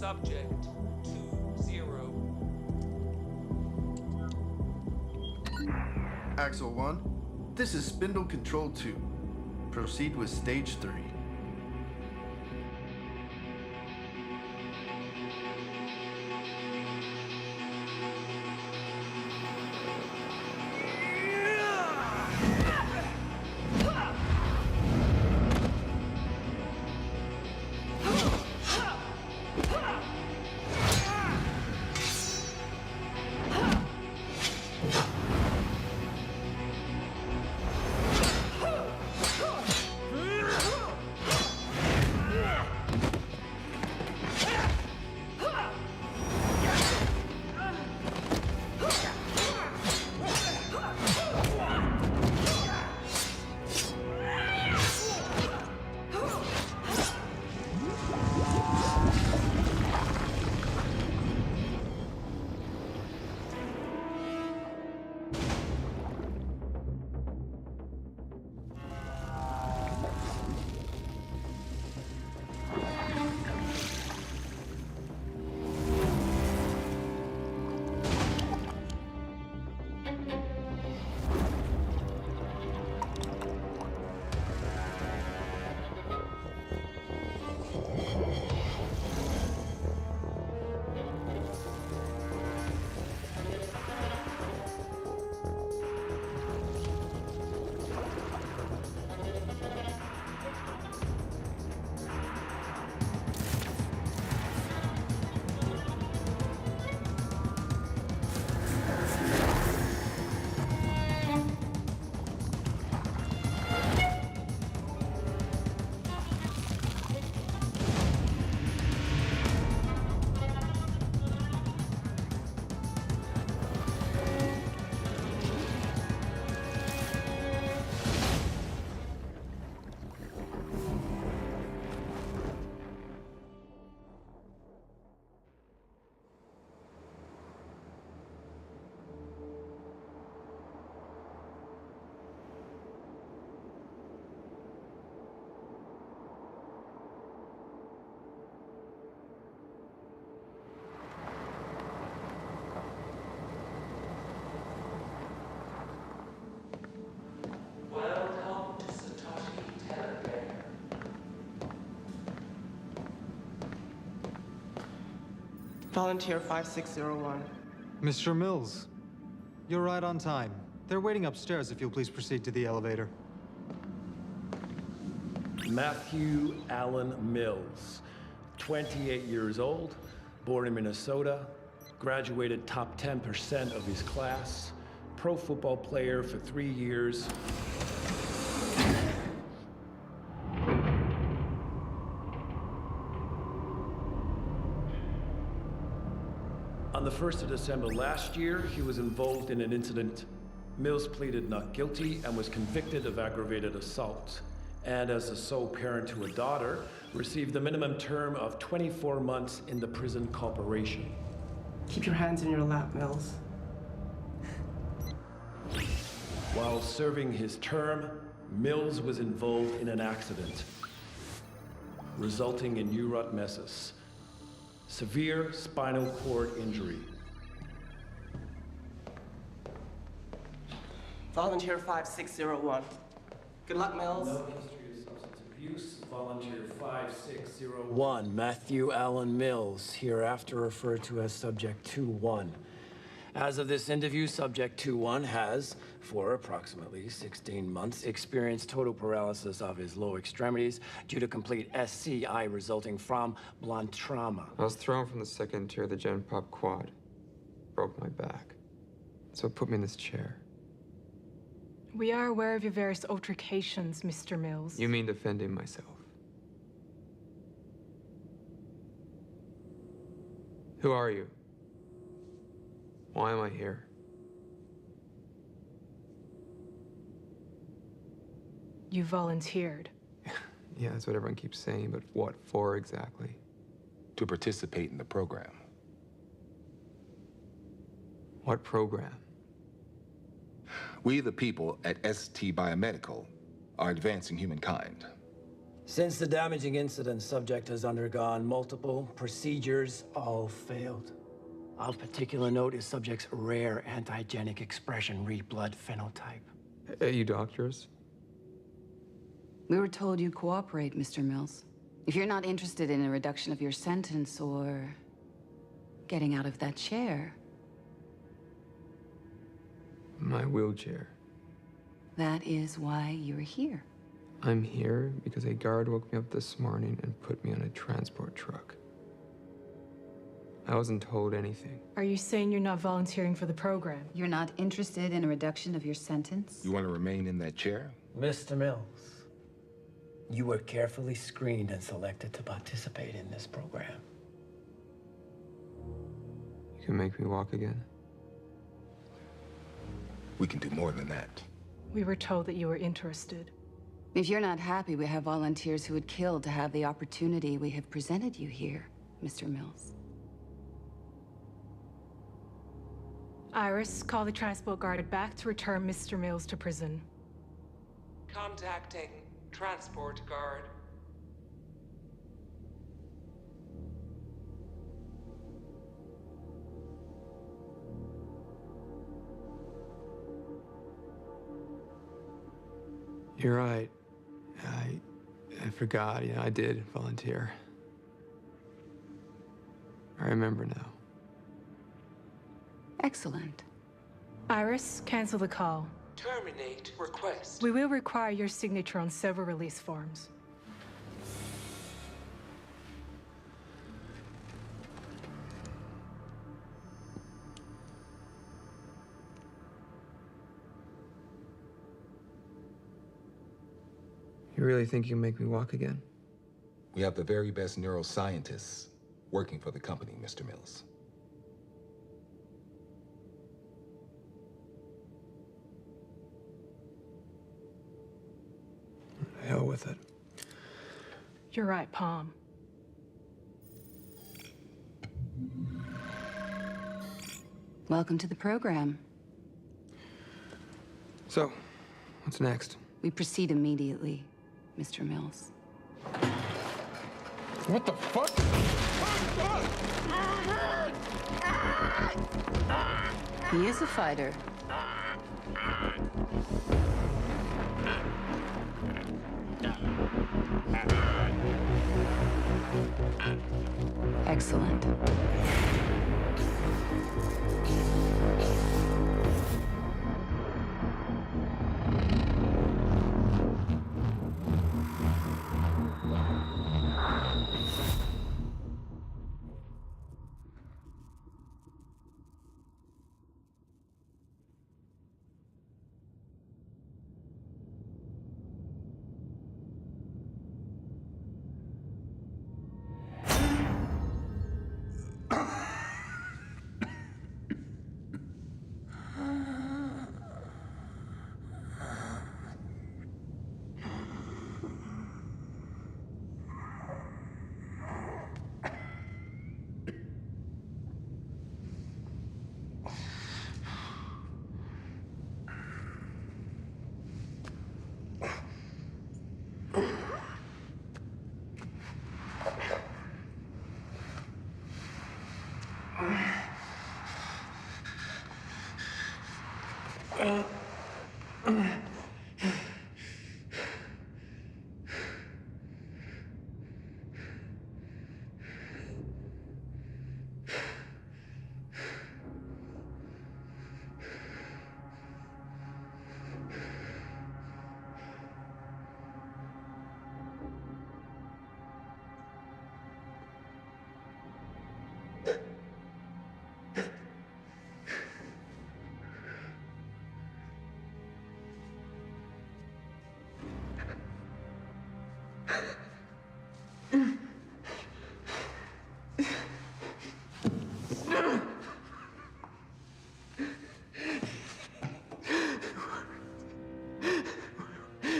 subject 20. Axel 1, this is Spindle Control 2. Proceed with Stage 3. Volunteer 5601. Mr. Mills, you're right on time. They're waiting upstairs if you'll please proceed to the elevator. Matthew Allen Mills, 28 years old, born in Minnesota, graduated top 10% of his class, pro football player for 3 years. On the 1st of December last year, he was involved in an incident. Mills pleaded not guilty and was convicted of aggravated assault. And as the sole parent to a daughter, received the minimum term of 24 months in the prison corporation. Keep your hands in your lap, Mills. While serving his term, Mills was involved in an accident, resulting in neurotmesis, severe spinal cord injury. Volunteer 5601. Good luck, Mills. No history of substance abuse. Volunteer 5601. Matthew Allen Mills, hereafter referred to as Subject 2-1. As of this interview, Subject 2-1 has, for approximately 16 months, experienced total paralysis of his lower extremities due to complete SCI resulting from blunt trauma. I was thrown from the second tier of the Gen Pop quad. Broke my back. So it put me in this chair. We are aware of your various altercations, Mr. Mills. You mean defending myself? Who are you? Why am I here? You volunteered. Yeah, that's what everyone keeps saying, but what for exactly? To participate in the program. What program? We, the people at ST Biomedical, are advancing humankind. Since the damaging incident, subject has undergone multiple procedures, all failed. Of particular note is subject's rare antigenic expression read blood phenotype. Hey, you doctors? We were told you'd cooperate, Mr. Mills. If you're not interested in a reduction of your sentence or getting out of that chair, My wheelchair. that is why you're here. I'm here because a guard woke me up this morning and put me on a transport truck. I wasn't told anything. Are you saying you're not volunteering for the program? You're not interested in a reduction of your sentence? You want to remain in that chair? Mr. Mills, you were carefully screened and selected to participate in this program. You can make me walk again? We can do more than that. We were told that you were interested. If you're not happy, we have volunteers who would kill to have the opportunity we have presented you here, Mr. Mills. Iris, call the transport guard back to return Mr. Mills to prison. Contacting transport guard. You're right. I forgot. Yeah, I did volunteer. I remember now. Excellent. Iris, cancel the call. Terminate request. We will require your signature on several release forms. You really think you can make me walk again? We have the very best neuroscientists working for the company, Mr. Mills. Hell with it. You're right, Palm. Welcome to the program. So, what's next? We proceed immediately, Mr. Mills. What the fuck? He is a fighter. Excellent.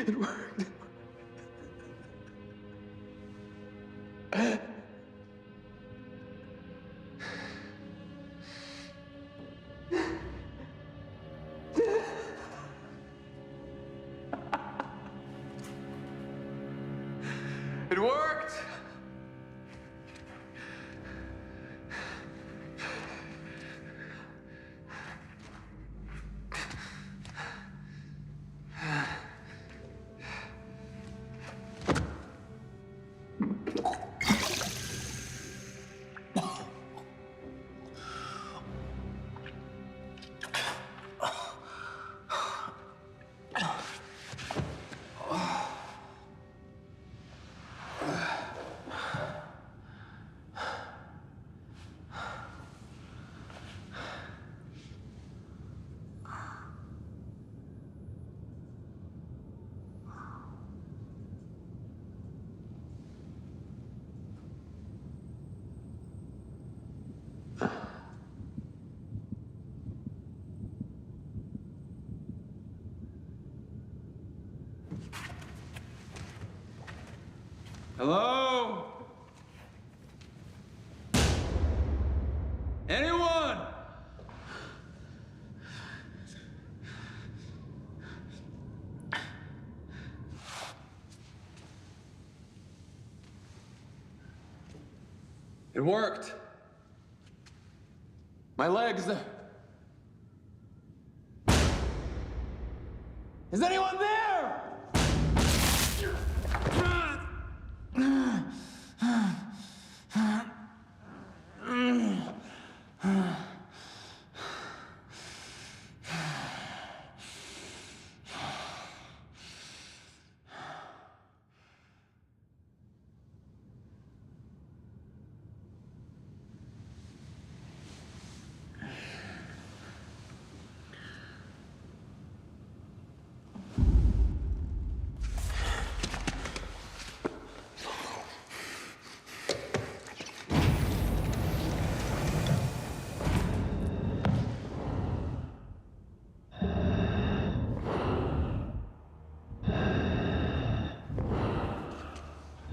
It worked. Hello? Anyone? It worked. My legs. Is anyone there?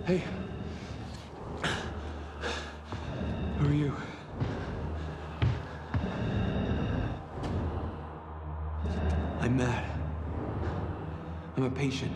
Hey. Who are you? I'm Matt. I'm a patient.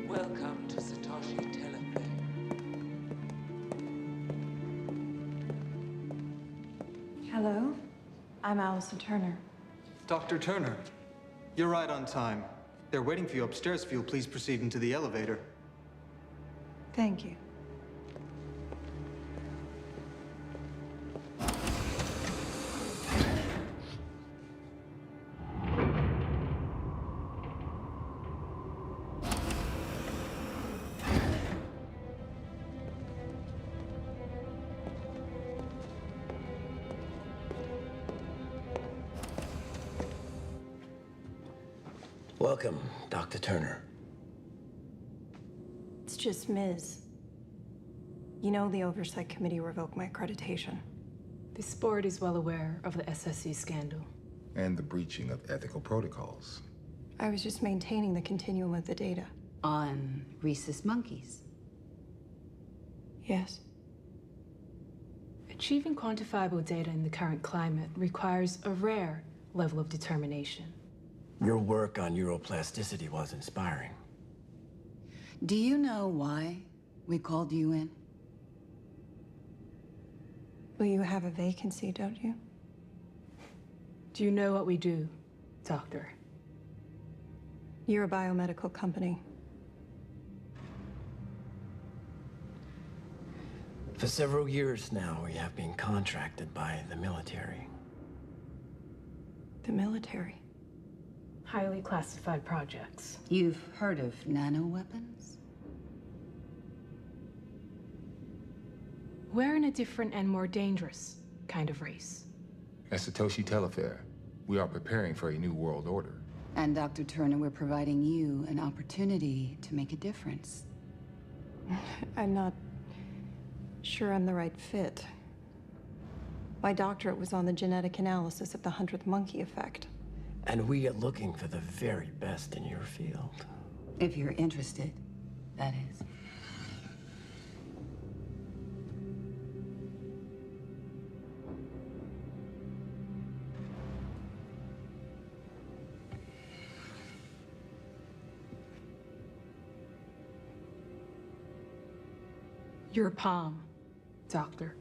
Welcome to Satoshi Teleplay. Hello, I'm Allison Turner. Dr. Turner, you're right on time. They're waiting for you upstairs if you'll please proceed into the elevator. Thank you. Welcome, Dr. Turner. It's just Ms. You know the Oversight Committee revoked my accreditation. This board is well aware of the SSC scandal. And the breaching of ethical protocols. I was just maintaining the continuum of the data. On rhesus monkeys. Yes. Achieving quantifiable data in the current climate requires a rare level of determination. Your work on neuroplasticity was inspiring. Do you know why we called you in? Well, you have a vacancy, don't you? Do you know what we do, Doctor? You're a biomedical company. For several years now, we have been contracted by the military. The military? Highly classified projects. You've heard of nanoweapons? We're in a different and more dangerous kind of race. At Satoshi Telefair, we are preparing for a new world order. And Dr. Turner, we're providing you an opportunity to make a difference. I'm not sure I'm the right fit. My doctorate was on the genetic analysis of the 100th monkey effect. And we are looking for the very best in your field. If you're interested, that is. Your palm, Doctor.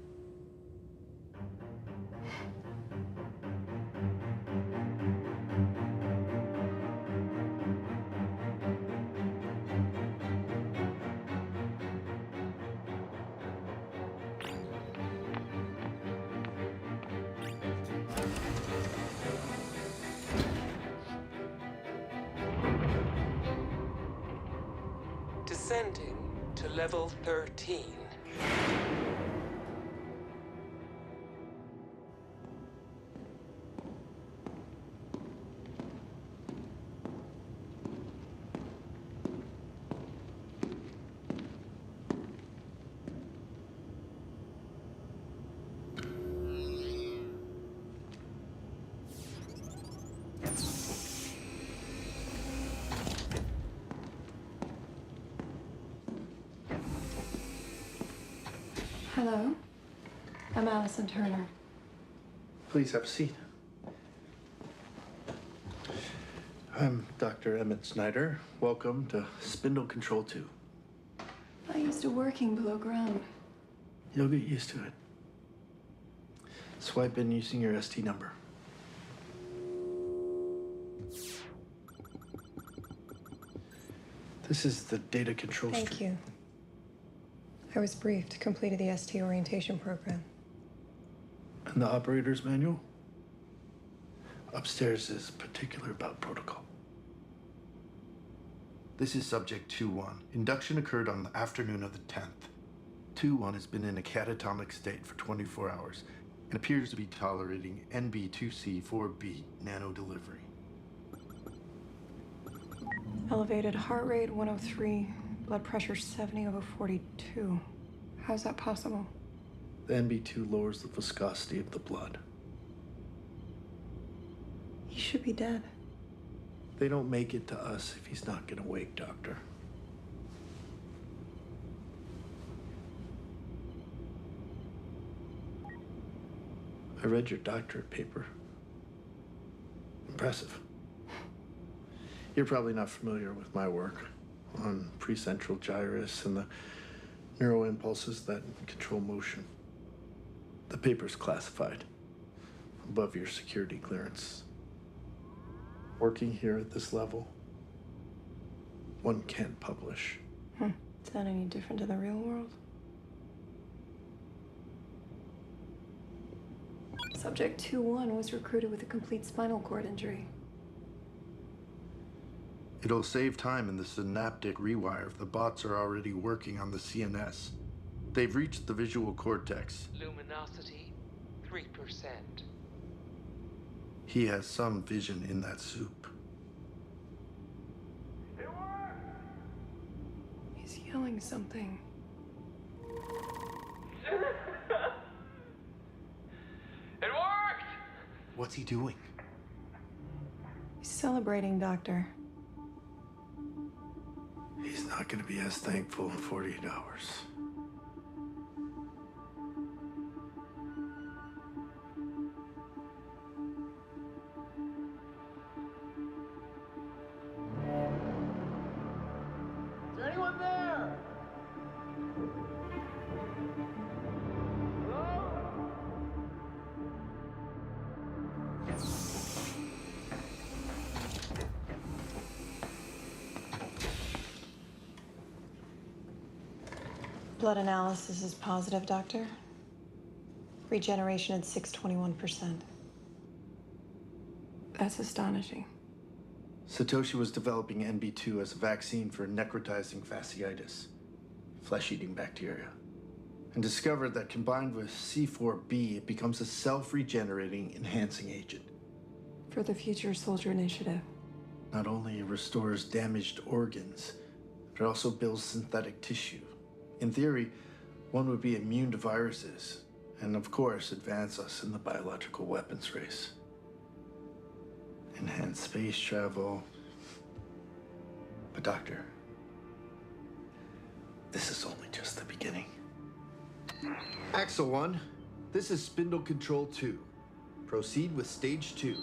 Descending to level 13. Hello, I'm Allison Turner. Please have a seat. I'm Dr. Emmett Snyder. Welcome to Spindle Control 2. I used to working below ground. You'll get used to it. Swipe in using your ST number. This is the data control Thank stream. you. I was briefed, completed the ST orientation program. And the operator's manual? Upstairs is particular about protocol. This is subject 2-1. Induction occurred on the afternoon of the 10th. 2-1 has been in a catatonic state for 24 hours and appears to be tolerating NB2C4B nano delivery. Elevated heart rate 103, blood pressure 70/42. How's that possible? The NB2 lowers the viscosity of the blood. He should be dead. They don't make it to us if he's not gonna wake, Doctor. I read your doctorate paper. Impressive. You're probably not familiar with my work on precentral gyrus and the neuroimpulses that control motion. The paper's classified, above your security clearance. Working here at this level, one can't publish. Is that any different in the real world? Subject 2-1 was recruited with a complete spinal cord injury. It'll save time in the synaptic rewire if the bots are already working on the CNS. They've reached the visual cortex. Luminosity 3%. He has some vision in that soup. He's yelling something. It worked! What's he doing? He's celebrating, Doctor. He's not gonna be as thankful in 48 hours. Is there anyone there? Hello? Blood analysis is positive, Doctor. Regeneration at 621%. That's astonishing. Satoshi was developing NB2 as a vaccine for necrotizing fasciitis, flesh-eating bacteria, and discovered that combined with C4B, it becomes a self-regenerating enhancing agent. For the Future Soldier Initiative. Not only restores damaged organs, but it also builds synthetic tissue. In theory, one would be immune to viruses, and of course, advance us in the biological weapons race. Enhanced space travel. But Doctor, this is only just the beginning. Axel 1, this is Spindle Control 2. Proceed with Stage 2.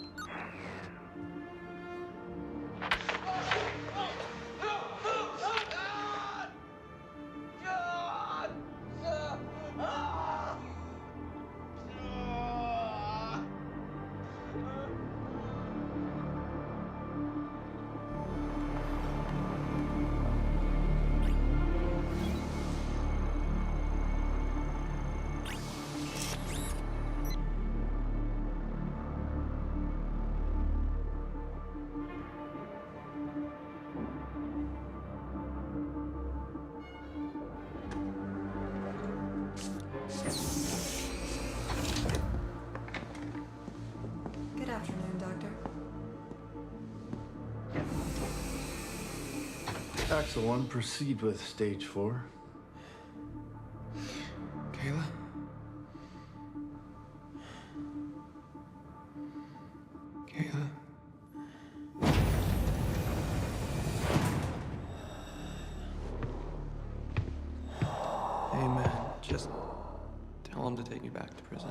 Good afternoon, Doctor. Axel 1, proceed with Stage 4. Kayla? Kayla? Hey, man, just tell him to take me back to prison.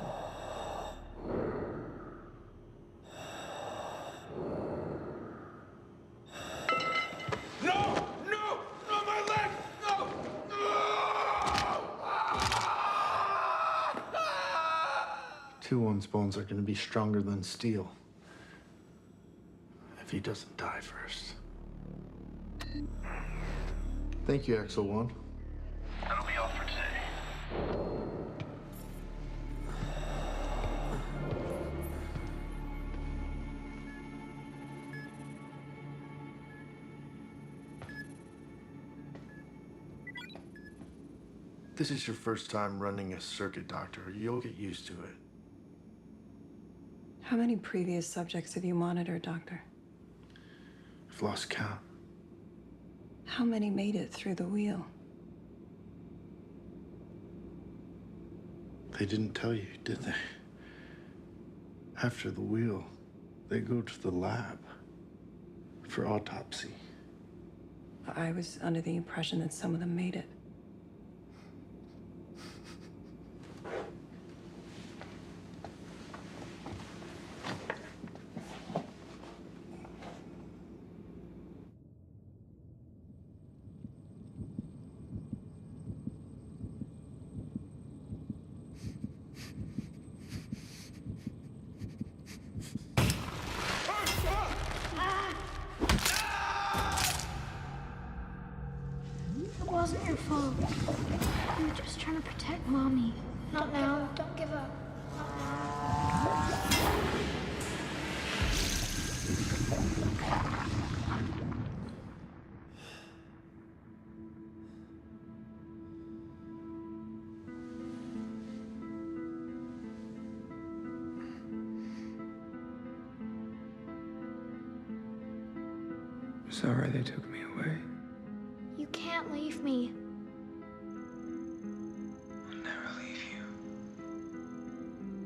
No! No! No, my leg! No! No! 2-1's bones are going to be stronger than steel. If he doesn't die first. Thank you, Axel 1. That'll be all for today. This is your first time running a circuit, Doctor. You'll get used to it. How many previous subjects have you monitored, Doctor? I've lost count. How many made it through the wheel? They didn't tell you, did they? After the wheel, they go to the lab for autopsy. I was under the impression that some of them made it. It wasn't your fault. You were just trying to protect Mommy. Not now. Don't give up. Sorry they took me away. You can't leave me. I'll never leave you.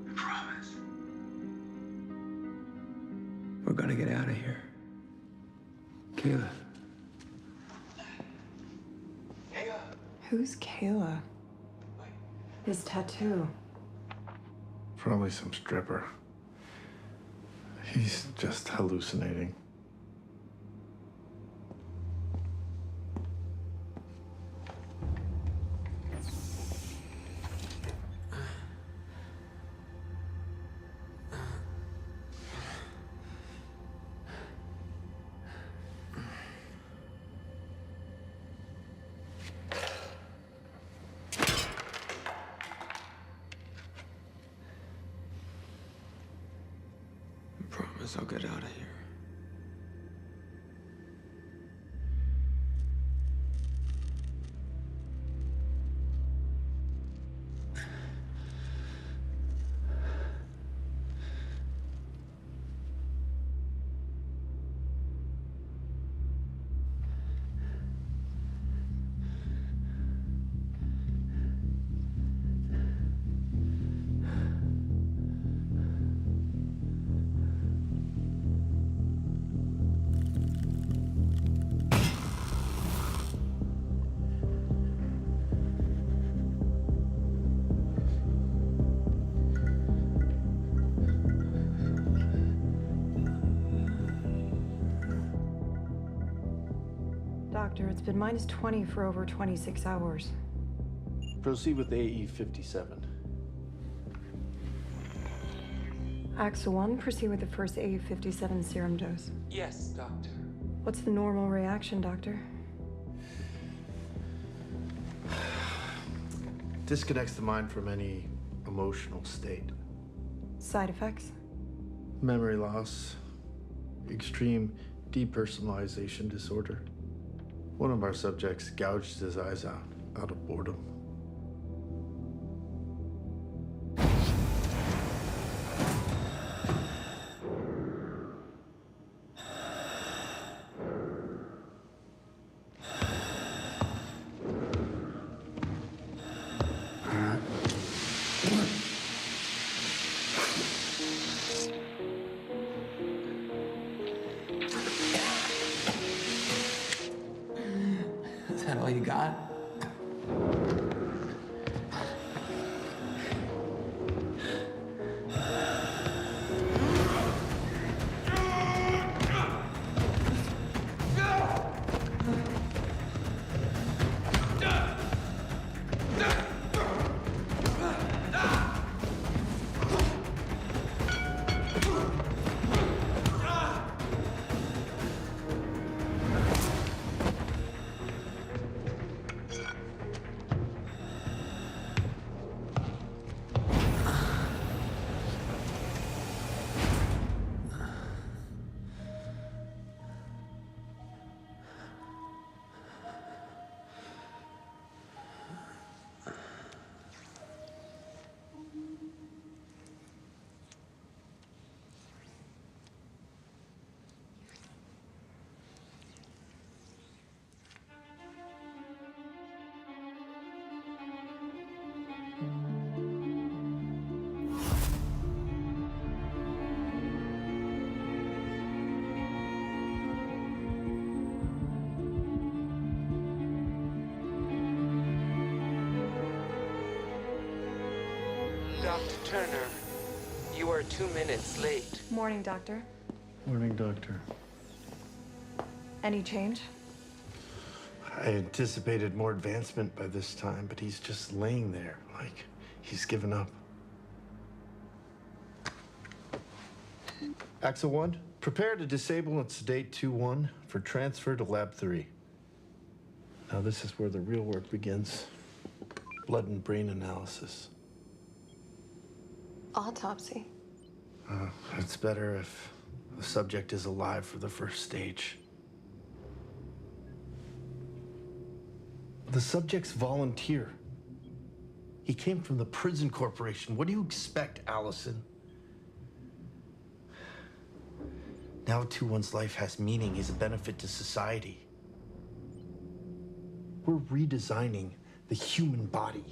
I promise. We're gonna get out of here. Kayla. Who's Kayla? His tattoo. Probably some stripper. He's just hallucinating. promise I'll get out of here. Doctor, it's been -20 for over 26 hours. Proceed with AE57. Axel 1, proceed with the first AE57 serum dose. Yes, Doctor. What's the normal reaction, Doctor? Disconnects the mind from any emotional state. Side effects? Memory loss, extreme depersonalization disorder. One of our subjects gouged his eyes out of boredom. Is that all you got? Dr. Turner, you are 2 minutes late. Morning, Doctor. Morning, Doctor. Any change? I anticipated more advancement by this time, but he's just laying there like he's given up. Axel 1, prepare to disable and sedate 2-1 for transfer to Lab 3. Now this is where the real work begins. Blood and brain analysis. Autopsy. It's better if the subject is alive for the first stage. The subject's volunteer. He came from the prison corporation. What do you expect, Allison? Now 2-1's life has meaning. He's a benefit to society. We're redesigning the human body.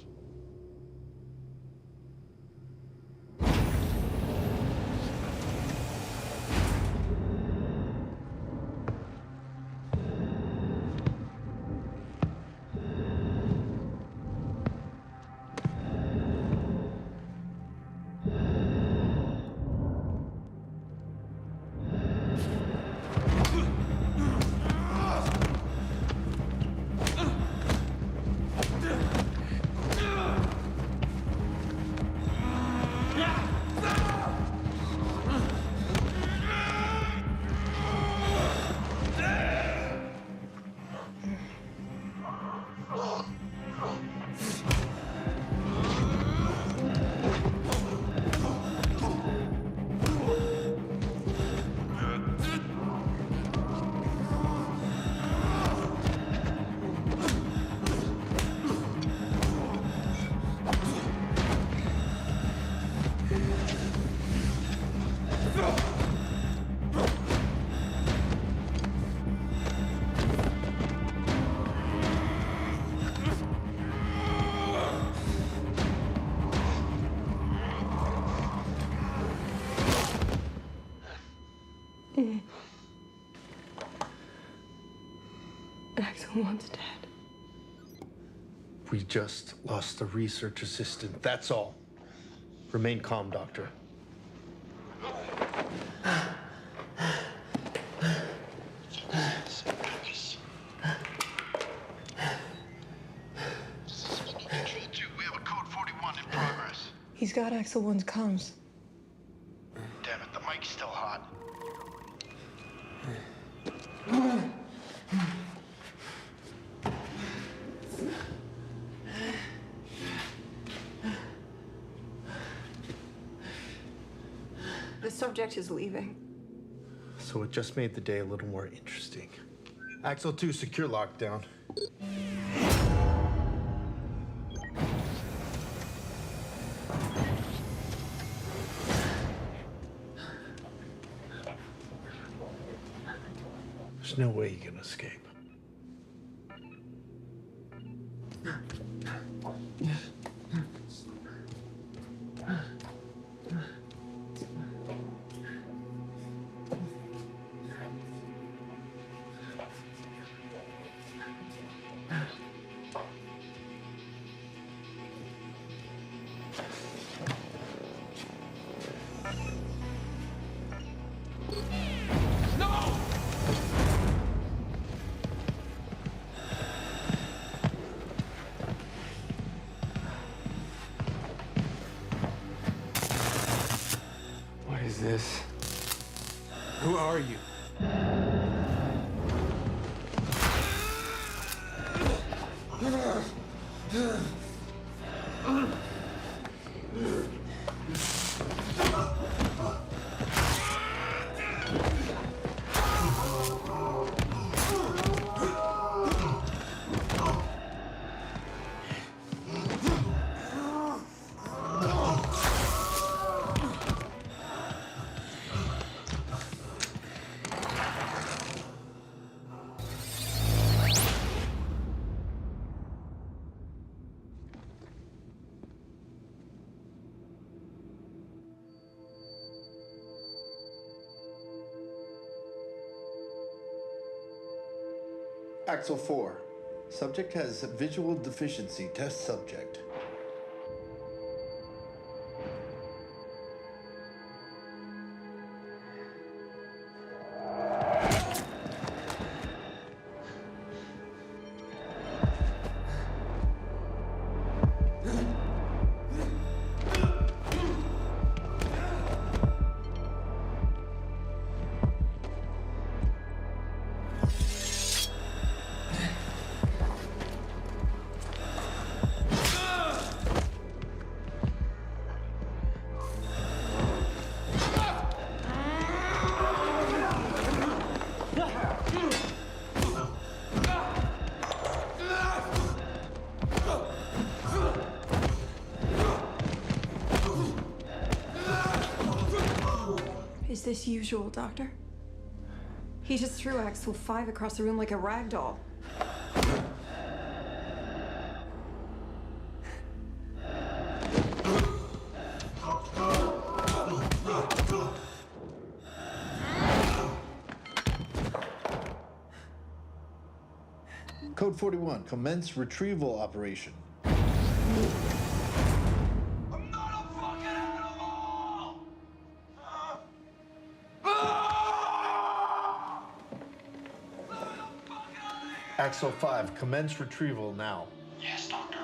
Axel One's dead. We just lost the research assistant, that's all. Remain calm, Doctor. He's got Axel One's comms. Damn it, the mic's still hot. The subject is leaving. So it just made the day a little more interesting. Axel 2, secure lockdown. There's no way you can escape. What is this? Who are you? Axel 4. Subject has visual deficiency. Test subject. Is this usual, Doctor? He just threw Axel 5 across the room like a rag doll. Code 41, commence retrieval operation. Axel 5, commence retrieval now. Yes, Doctor.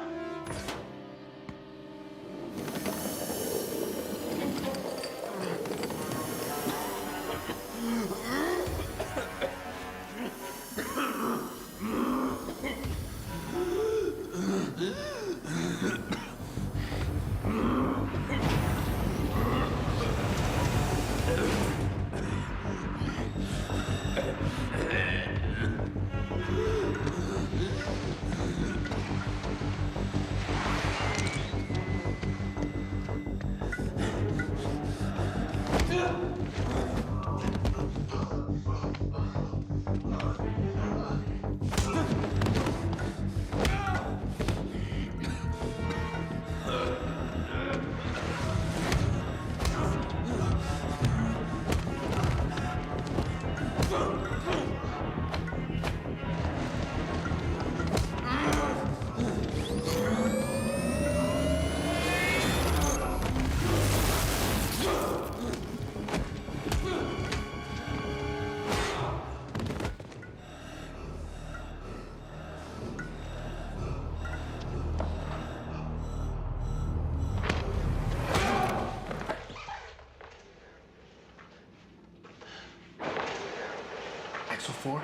4.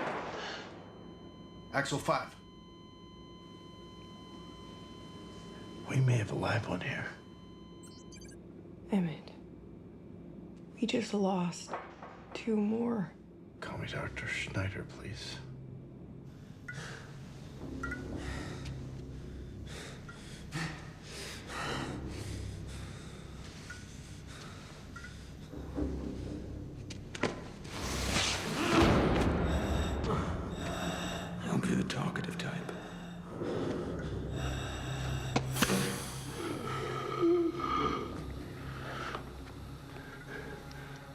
Axle 5. We may have a live one here. Emmett, we just lost 2 more. Call me Dr. Schneider, please. I'll be the talkative type.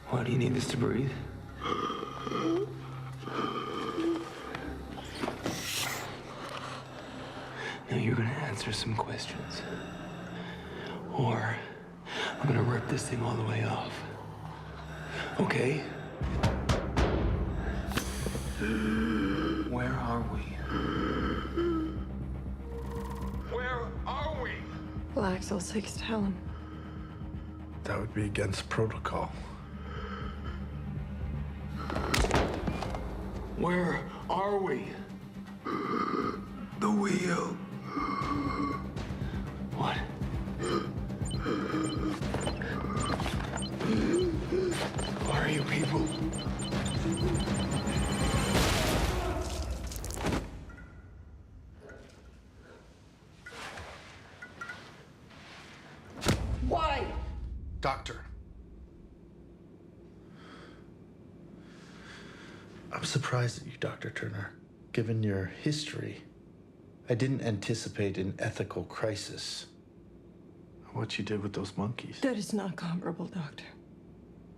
Why do you need this to breathe? Now you're gonna answer some questions. Or I'm gonna rip this thing all the way off. Okay? Where are we? Where are we? Blaxel 6, tell him. That would be against protocol. Where are we? The wheel. What? Who are you people? Why? Doctor. I'm surprised at you, Dr. Turner. Given your history, I didn't anticipate an ethical crisis. What you did with those monkeys. That is not comparable, Doctor.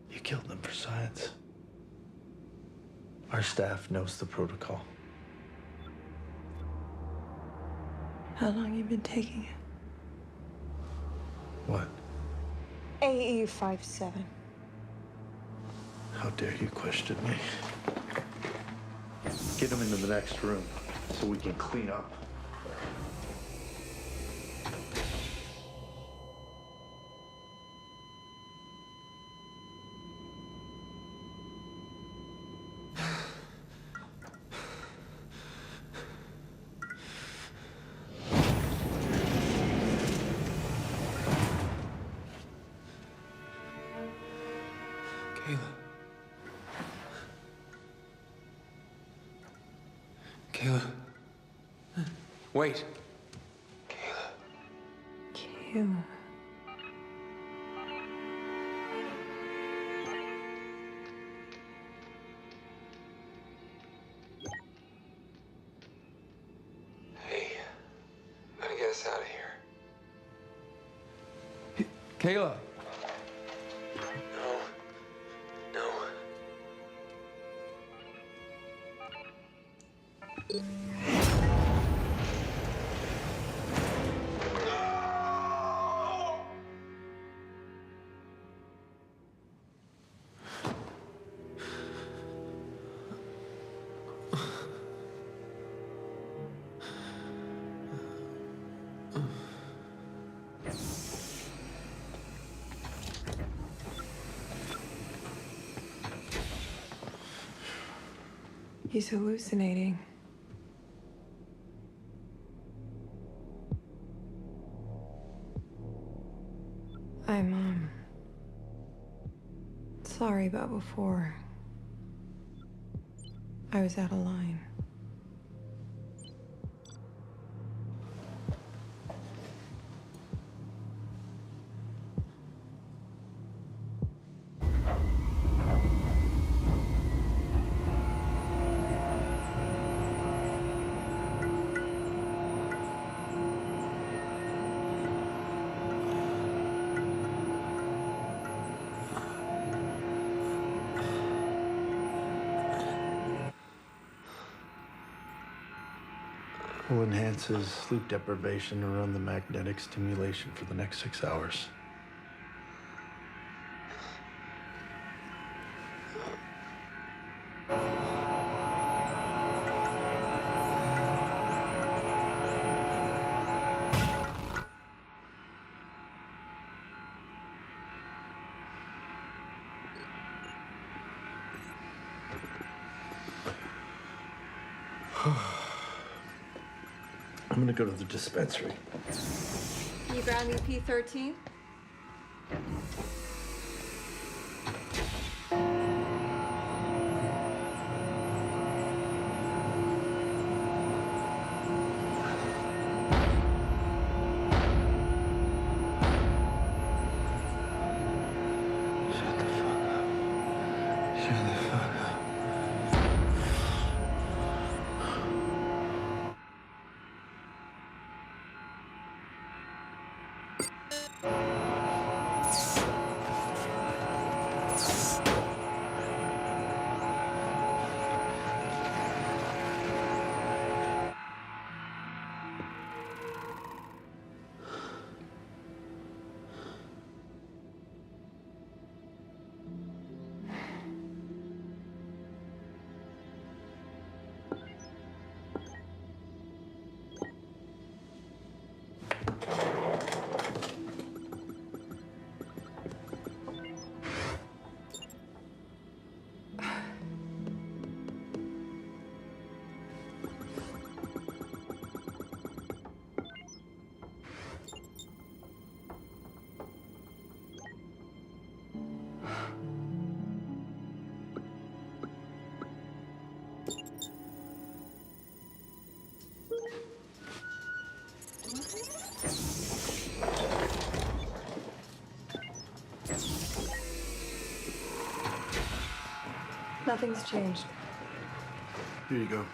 You killed them for science. Our staff knows the protocol. How long you been taking it? What? AE57. How dare you question me? Get him into the next room so we can clean up. Kayla. Wait. Kayla. Hey, gotta get us out of here. Kayla. No. No. He's hallucinating. I'm, sorry about before. I was out of line. We'll enhance his sleep deprivation and run the magnetic stimulation for the next 6 hours. I'm gonna go to the dispensary. Can you grab me P13? Nothing's changed. Here you go.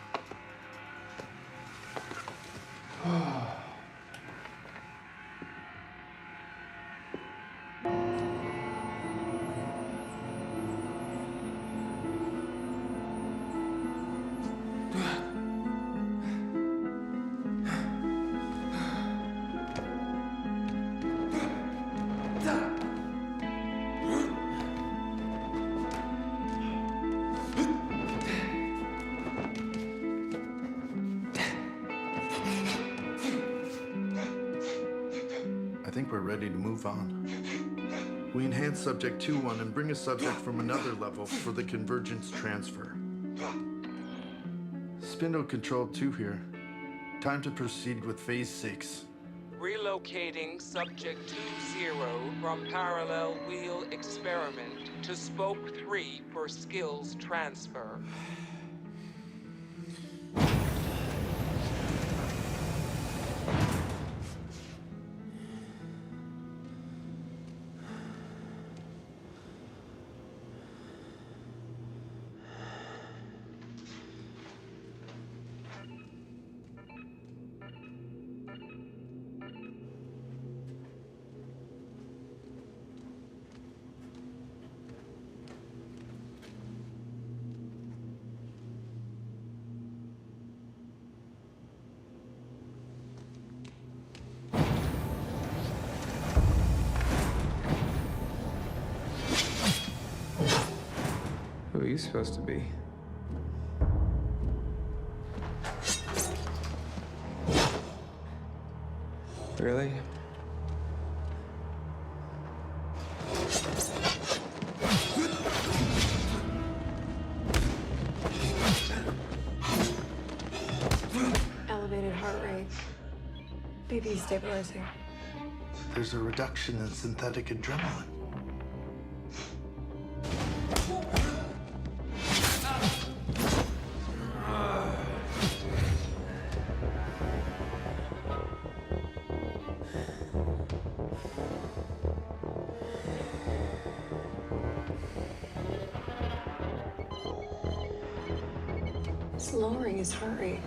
I think we're ready to move on. We enhance subject 2-1 and bring a subject from another level for the convergence transfer. Spindle control 2 here. Time to proceed with phase 6. Relocating subject 20 from parallel wheel experiment to spoke 3 for skills transfer. Who are you supposed to be? Really? Elevated heart rate. BP stabilizing. There's a reduction in synthetic adrenaline. It's lowering his heart rate.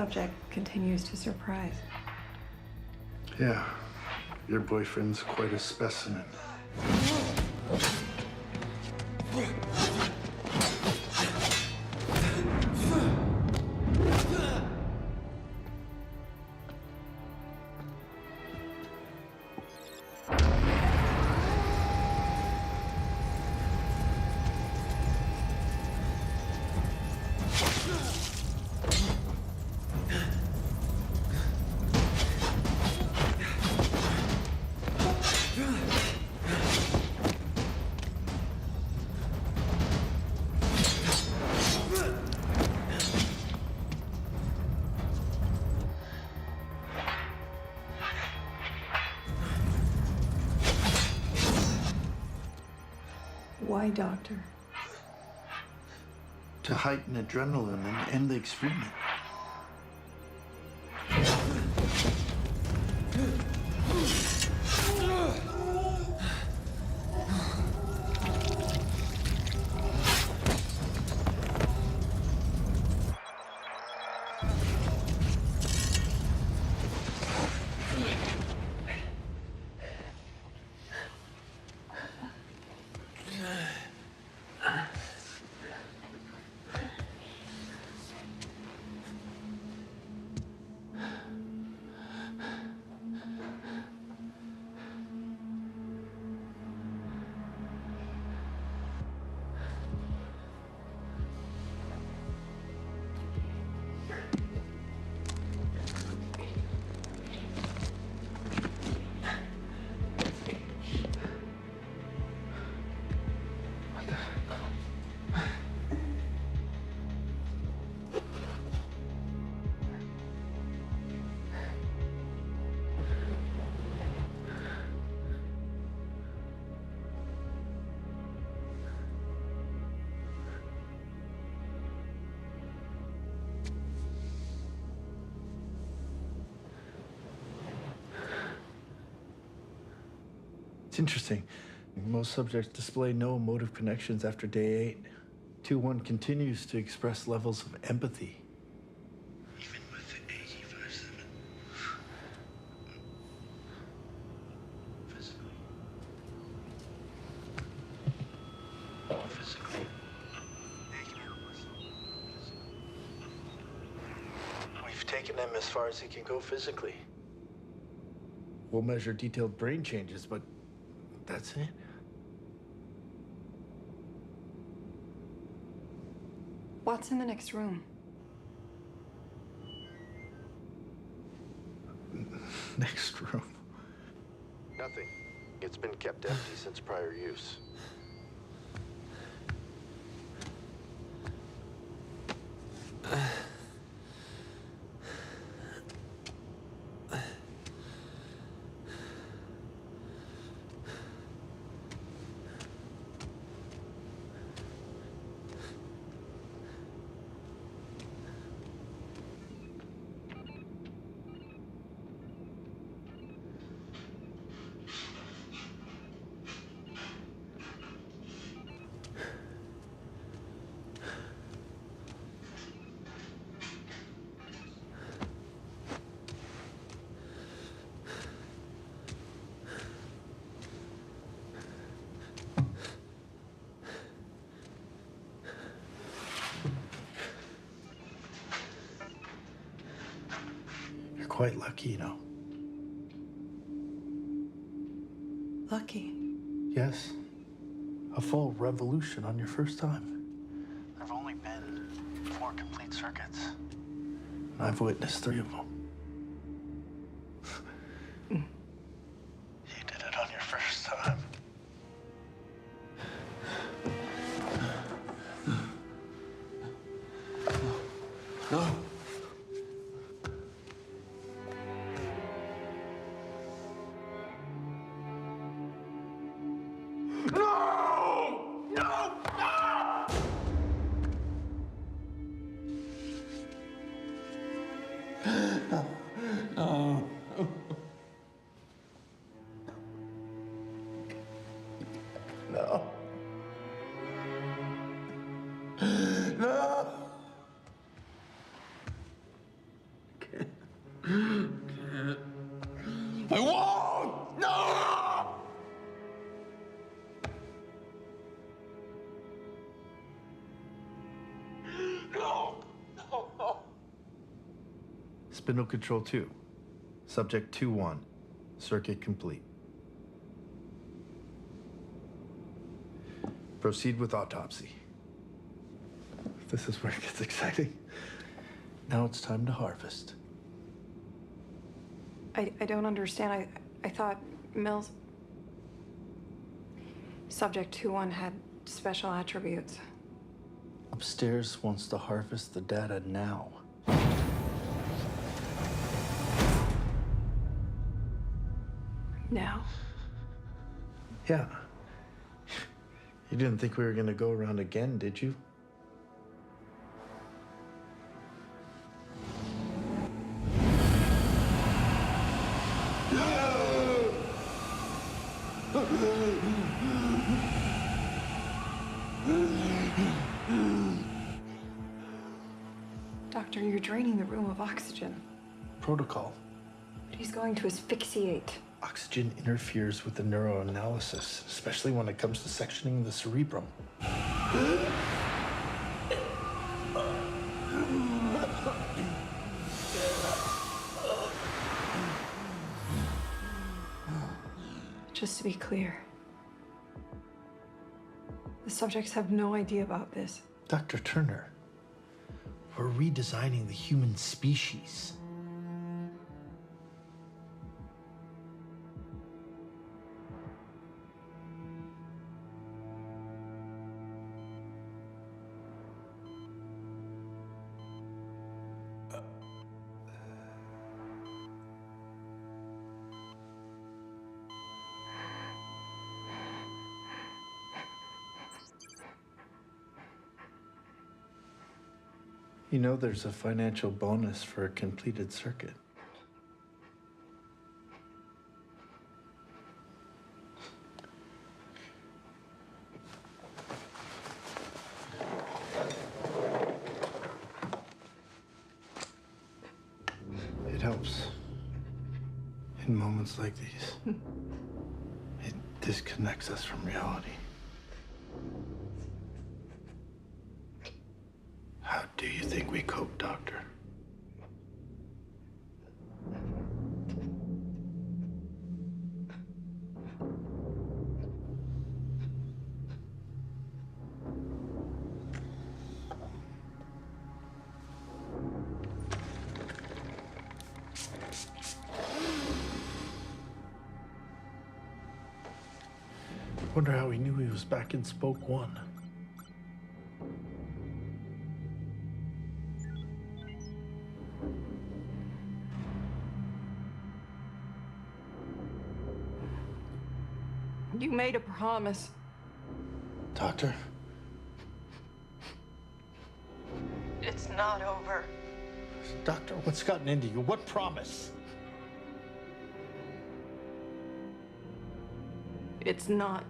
subject continues to surprise. Yeah, your boyfriend's quite a specimen. Why, Doctor? To heighten adrenaline and end the experiment. It's interesting. Most subjects display no emotive connections after day 8. 2-1 continues to express levels of empathy. Even with 85-7. Physically. We've taken him as far as he can go physically. We'll measure detailed brain changes, but that's it. What's in the next room? Next room. Nothing. It's been kept empty since prior use. You're quite lucky, you know. Lucky. Yes. A full revolution on your first time. There've only been 4 complete circuits. And I've witnessed 3 of them. You did it on your first time. No. No. No. Spindle Control 2. Subject 2-1. Circuit complete. Proceed with autopsy. This is where it gets exciting. Now it's time to harvest. I don't understand. I thought Mills... Subject 2-1 had special attributes. Upstairs wants to harvest the data now. Now? Yeah. You didn't think we were gonna go around again, did you? Doctor, you're draining the room of oxygen. Protocol. But he's going to asphyxiate. Oxygen interferes with the neuroanalysis, especially when it comes to sectioning the cerebrum. Just to be clear, the subjects have no idea about this. Dr. Turner, we're redesigning the human species. You know there's a financial bonus for a completed circuit. It helps in moments like these. It disconnects us from reality. How do you think we cope, Doctor? Wonder how he knew he was back in Spoke 1. You made a promise. Doctor? It's not over. Doctor, what's gotten into you? What promise? It's not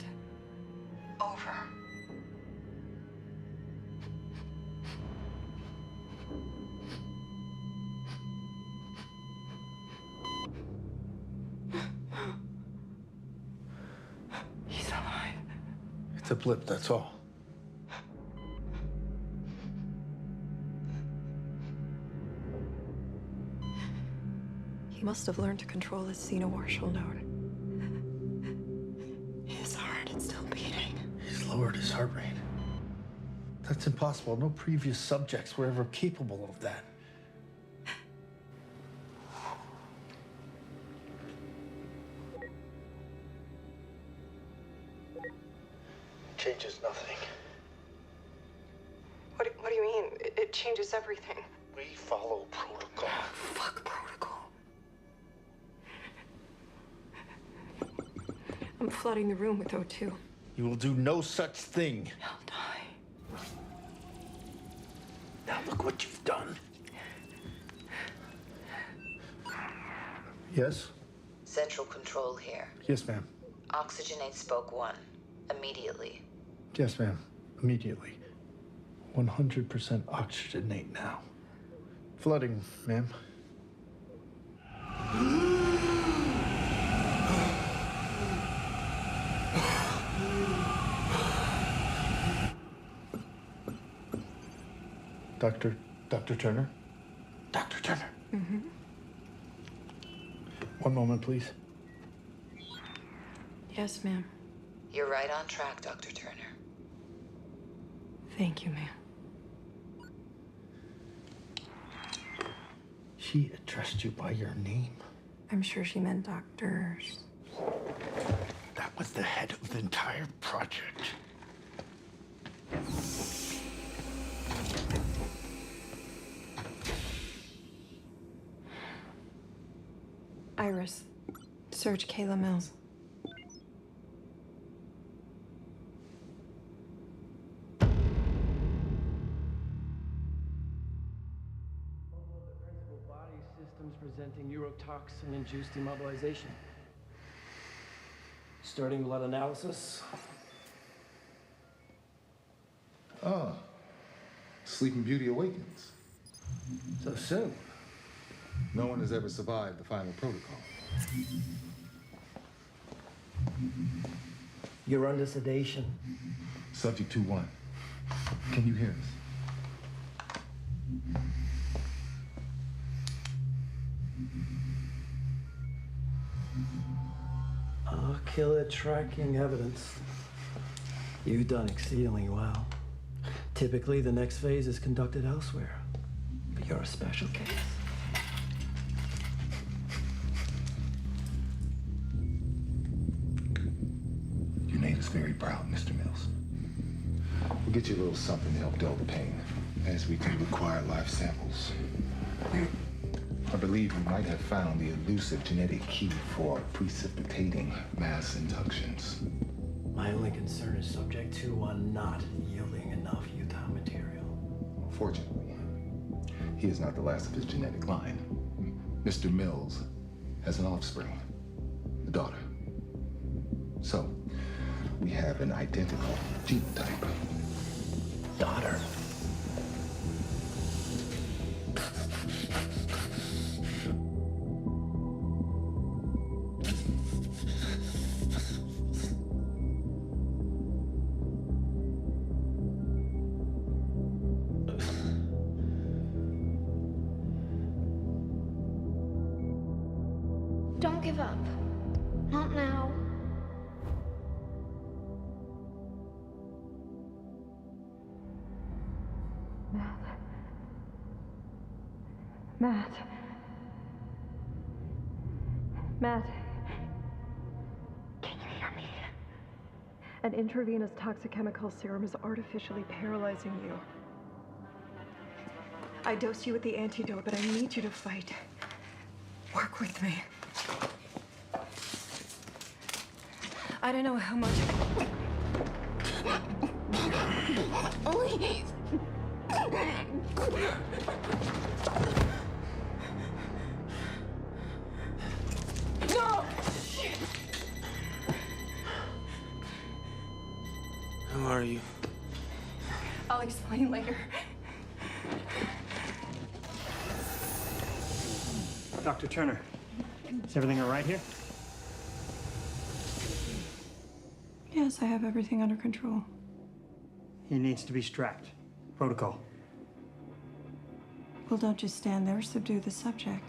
over. He's alive. It's a blip, that's all. He must have learned to control his xenomartial node. His heart is still beating. He's lowered his heart rate. That's impossible. No previous subjects were ever capable of that. Changes nothing. What do you mean? It changes everything. We follow protocol. Fuck protocol. I'm flooding the room with O2. You will do no such thing. He'll die. Now look what you've done. Yes? Central control here. Yes, ma'am. Oxygenate Spoke 1. Immediately. Yes, ma'am. Immediately. 100% oxygenate now. Flooding, ma'am. Dr. Turner? Dr. Turner. Mm-hmm. One moment, please. Yes, ma'am. You're right on track, Dr. Turner. Thank you, ma'am. She addressed you by your name. I'm sure she meant doctors. That was the head of the entire project. Iris, search Kayla Mills. Body systems presenting neurotoxin-induced immobilization. Starting blood analysis. Ah, Sleeping Beauty awakens. So soon. No one has ever survived the final protocol. You're under sedation. Subject 2-1. Can you hear us? Killer tracking evidence. You've done exceedingly well. Typically, the next phase is conducted elsewhere. But you're a special case. You made us very proud, Mr. Mills. We'll get you a little something to help dull the pain, as we do require live samples. I believe you might have found the elusive genetic key for precipitating mass inductions. My only concern is subject 2-1 not yielding enough Utah material. Fortunately, he is not the last of his genetic line. Mr. Mills has an offspring, a daughter. So, we have an identical genotype. Daughter? Don't give up. Not now. Matt. Matt. Can you hear me? An intravenous toxic chemical serum is artificially paralyzing you. I dosed you with the antidote, but I need you to fight. Work with me. I don't know how much. Please. No! Who are you? I'll explain later. Dr. Turner, is everything all right here? Yes, I have everything under control. He needs to be strapped. Protocol. Well, don't just stand there. Subdue the subject.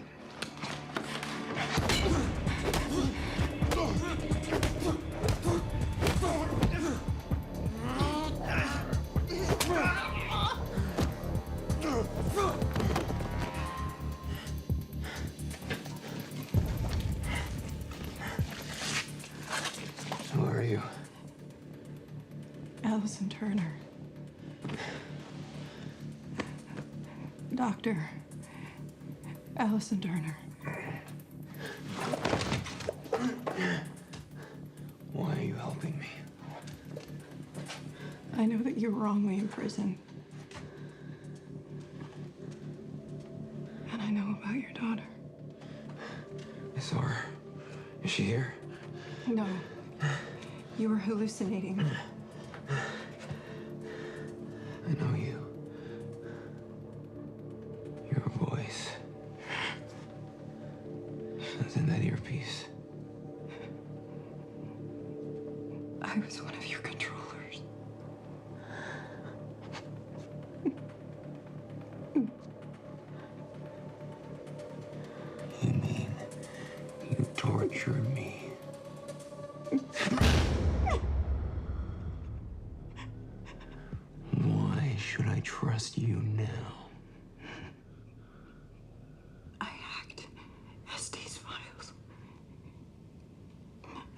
Who are you? Allison Turner. Doctor. Allison Turner. Why are you helping me? I know that you're wrongly imprisoned. And I know about your daughter. I saw her. Is she here? No. You were hallucinating. I know you. Your voice. Sounds in that earpiece. I was one of your controllers. You mean you trust you now? I hacked SD's files.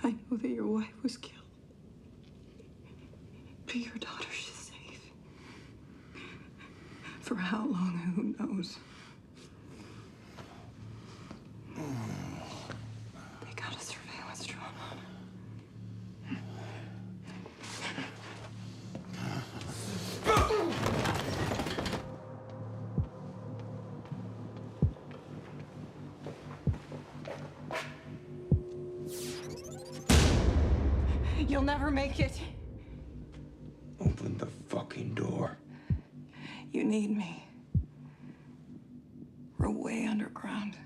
I know that your wife was killed. But your daughter is safe. For how long, who knows? They got a surveillance drone on her. You'll never make it. Open the fucking door. You need me. We're way underground.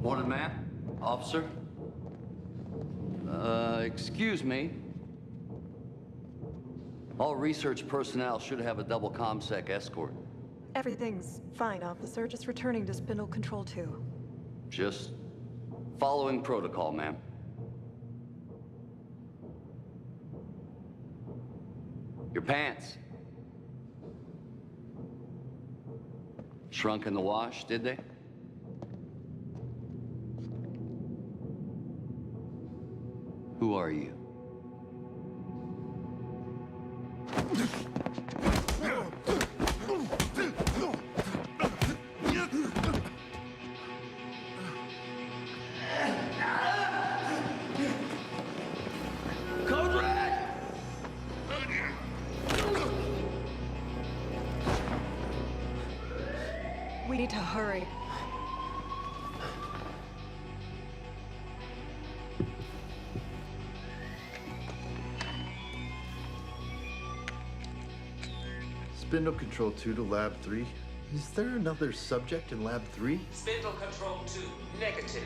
Morning, ma'am. Officer. Excuse me. All research personnel should have a double ComSec escort. Everything's fine, officer. Just returning to Spindle Control 2. Just following protocol, ma'am. Your pants. Shrunk in the wash, did they? Who are you? Code Red! We need to hurry. Spindle Control 2 to Lab 3. Is there another subject in Lab 3? Spindle Control 2, negative.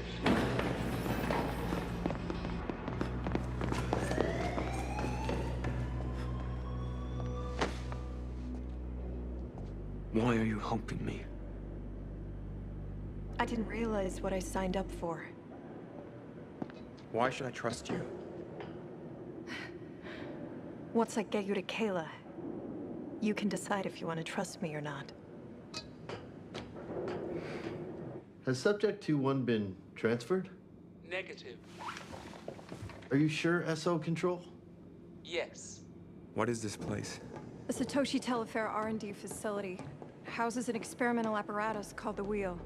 Why are you helping me? I didn't realize what I signed up for. Why should I trust you? Once I get you to Kayla, you can decide if you want to trust me or not. Has Subject 2-1 been transferred? Negative. Are you sure, SO Control? Yes. What is this place? The Satoshi Telefair R&D facility houses an experimental apparatus called the Wheel.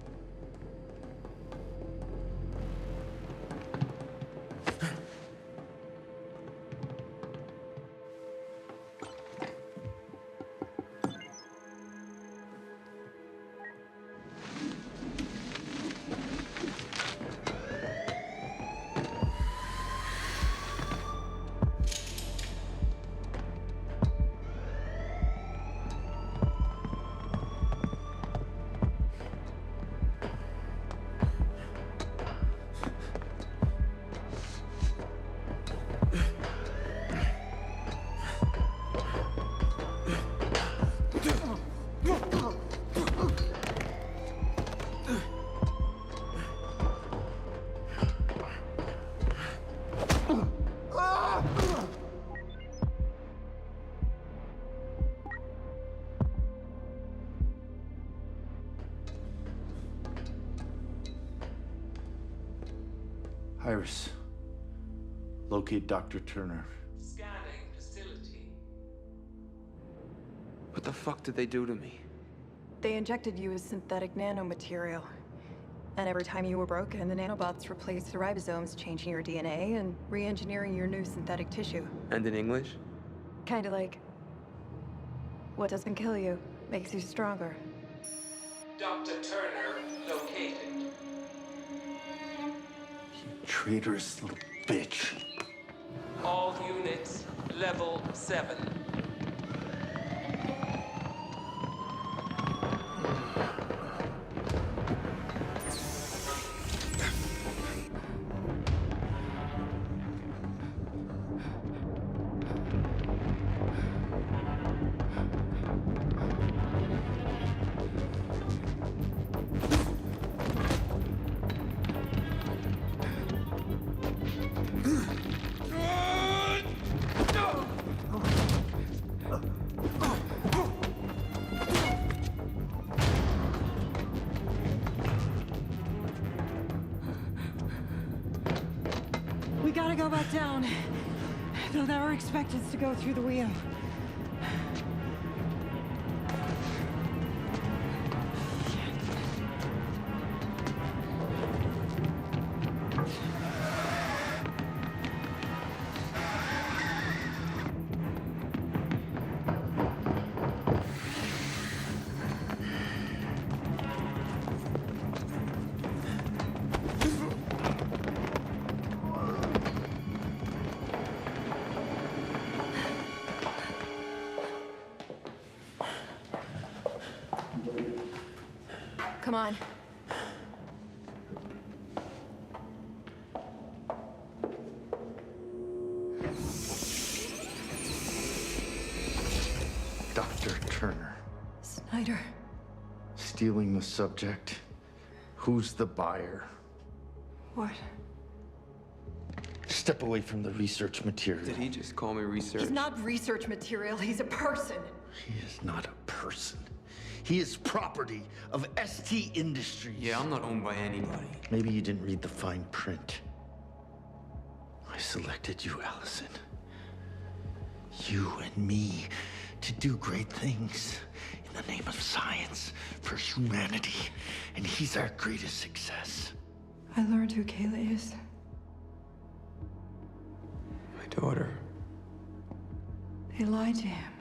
Iris. Locate Dr. Turner. Scanning facility. What the fuck did they do to me? They injected you with synthetic nanomaterial. And every time you were broken, the nanobots replaced the ribosomes, changing your DNA and re-engineering your new synthetic tissue. And in English? Kinda like, what doesn't kill you makes you stronger. Dr. Turner located. Traitorous little bitch. All units, level 7. gotta go back down. They'll never expect us to go through the wheel. Come on. Dr. Turner. Snyder. Stealing the subject. Who's the buyer? What? Step away from the research material. Did he just call me research? He's not research material, he's a person. He is not a person. He is property of ST Industries. Yeah, I'm not owned by anybody. Maybe you didn't read the fine print. I selected you, Allison. You and me to do great things in the name of science for humanity. And he's our greatest success. I learned who Kayla is. My daughter. They lied to him.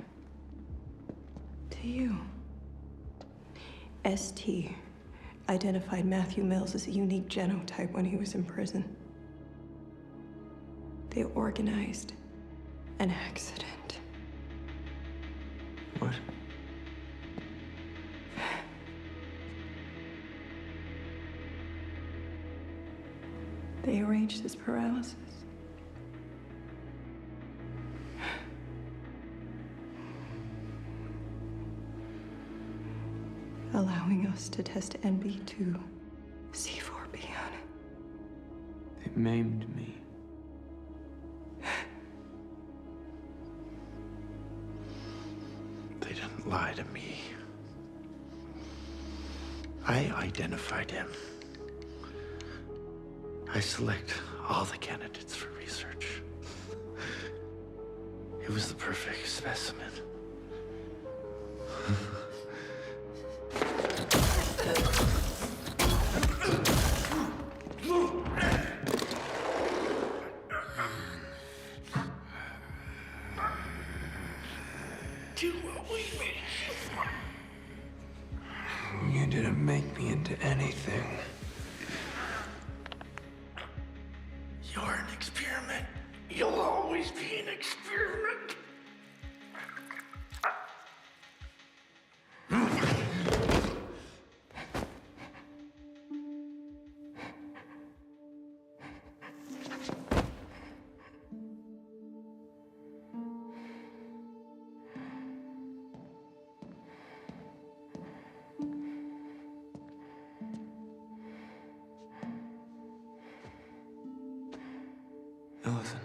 To you. ST identified Matthew Mills as a unique genotype when he was in prison. They organized an accident. What? They arranged his paralysis. Allowing us to test NB2, C4B on it. They maimed me. They didn't lie to me. I identified him. I select all the candidates for research. It was the perfect specimen. Do what we made. You didn't make me into anything. You're an experiment. You'll always be an experiment. Allison.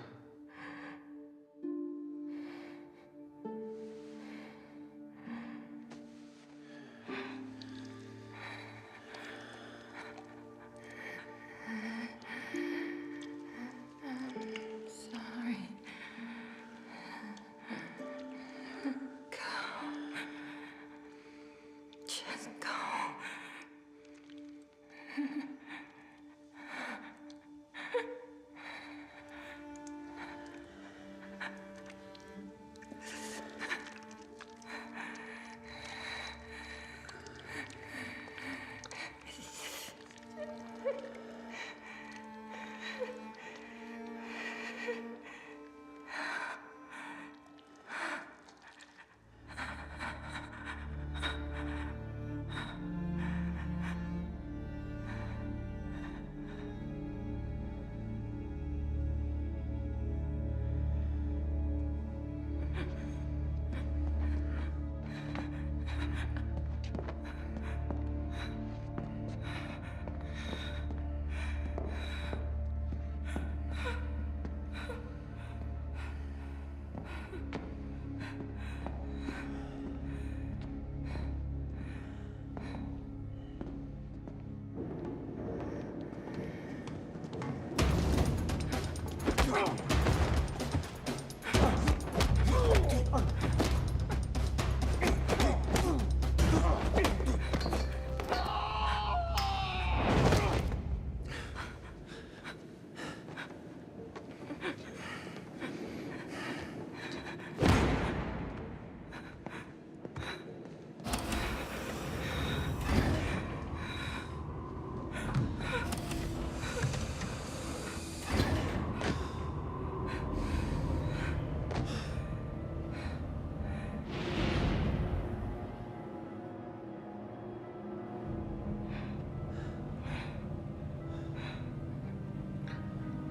Sorry. Go. Just go.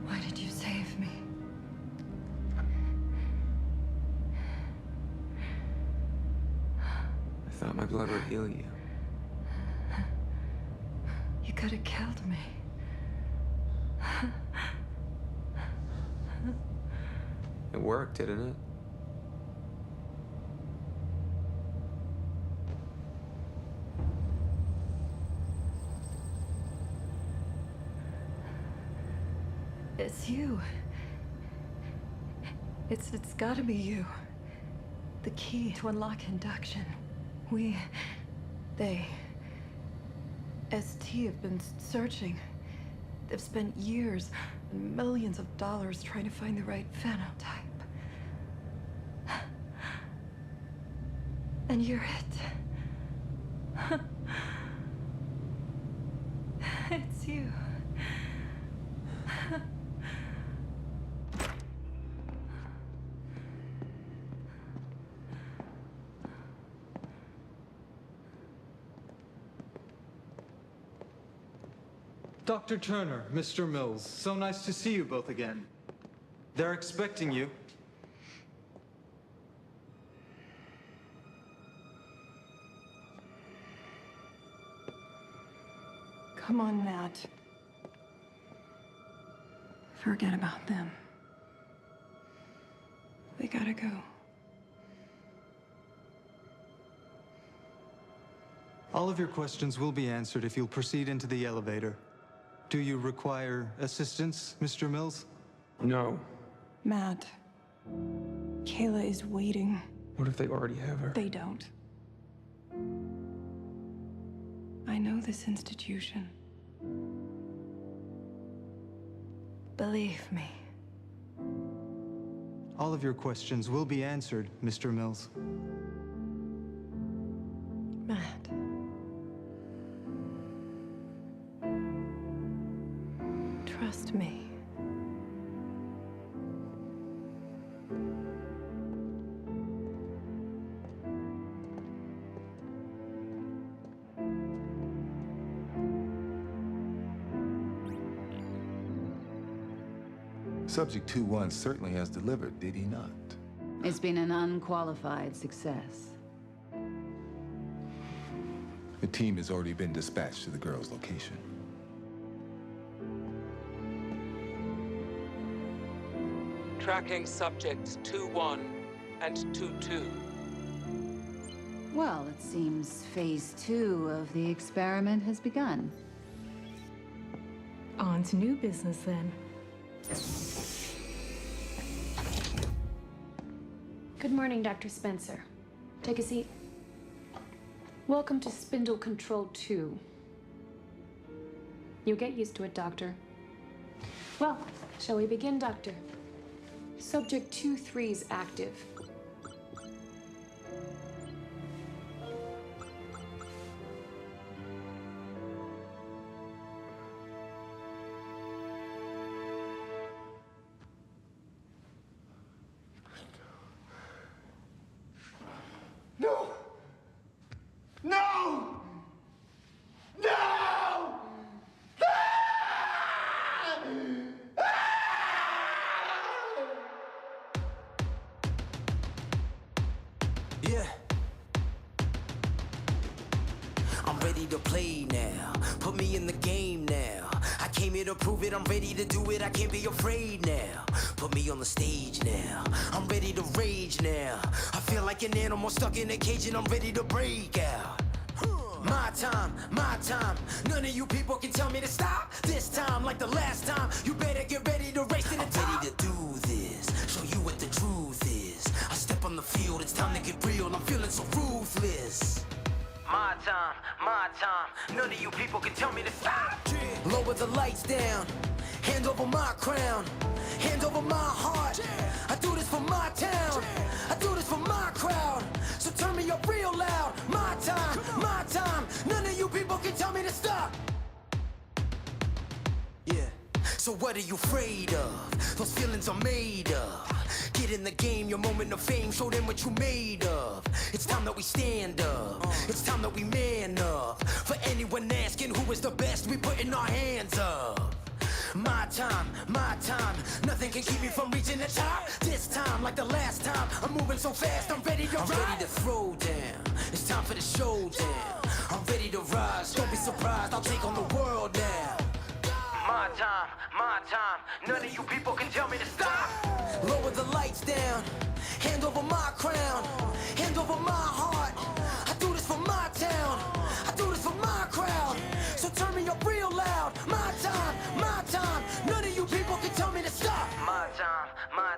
Why did you save me? I thought my blood would heal you. You could have killed me. It worked, didn't it? It's you. It's gotta be you. The key to unlock induction. They, ST have been searching. They've spent years and millions of dollars trying to find the right phenotype. And you're it. It's you. Dr. Turner, Mr. Mills, so nice to see you both again. They're expecting you. Come on, Matt. Forget about them. We gotta go. All of your questions will be answered if you'll proceed into the elevator. Do you require assistance, Mr. Mills? No. Matt, Kayla is waiting. What if they already have her? They don't. I know this institution. Believe me. All of your questions will be answered, Mr. Mills. Matt. Trust me. Subject 2-1 certainly has delivered, did he not? It's been an unqualified success. The team has already been dispatched to the girl's location. Tracking subjects 2-1 and 2-2. Well, it seems phase 2 of the experiment has begun. On to new business then. Good morning, Dr. Spencer. Take a seat. Welcome to Spindle Control 2. You'll get used to it, Doctor. Well, shall we begin, Doctor? Subject 2-3 is active. No! No! No! Yeah. I'm ready to play now. Put me in the game now. I came here to prove it. I'm ready to do it. I can't be afraid now. Put me on the stage now. I'm ready to rage now. I feel like an animal stuck in a cage and I'm ready to break out. My time, my time. None of you people can tell me to stop. This time, like the last time, you better get ready to race to the top. I'm ready to do my time. None of you people can tell me to stop. Lower the lights down. Hand over my crown. Hand over my heart. I do this for my town. I do this for my crowd. So turn me up real loud. My time, my time. None of you people can tell me to stop. Yeah. So what are you afraid of? Those feelings are made of. Get in the game, your moment of fame. Show them what you made of. It's time that we stand up. It's time that we man up. For anyone asking who is the best, we putting our hands up. My time, nothing can keep me from reaching the top. This time, like the last time, I'm moving so fast, I'm ready to ride. I'm ready to throw down, it's time for the showdown. I'm ready to rise, don't be surprised, I'll take on the world now. My time, none of you people can tell me to stop. Lower the lights down, hand over my crown, hand over my heart. I do this for my town, I do this for my crowd. So turn me up real loud. My time, none of you people can tell me to stop. My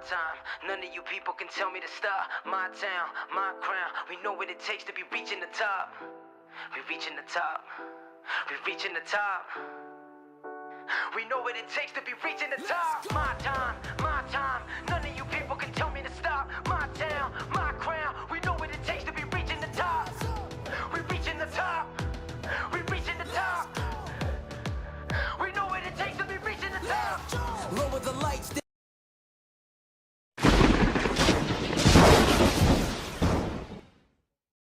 time, none of you people can tell me to stop. My town, my crown, we know what it takes to be reaching the top. We reaching the top, we reaching the top. We know what it takes to be reaching the top. My time, none of you people can tell me to stop. My town, my crown, we know what it takes to be reaching the top. We reaching the top, we reaching the top. We know what it takes to be reaching the top. Lower the lights.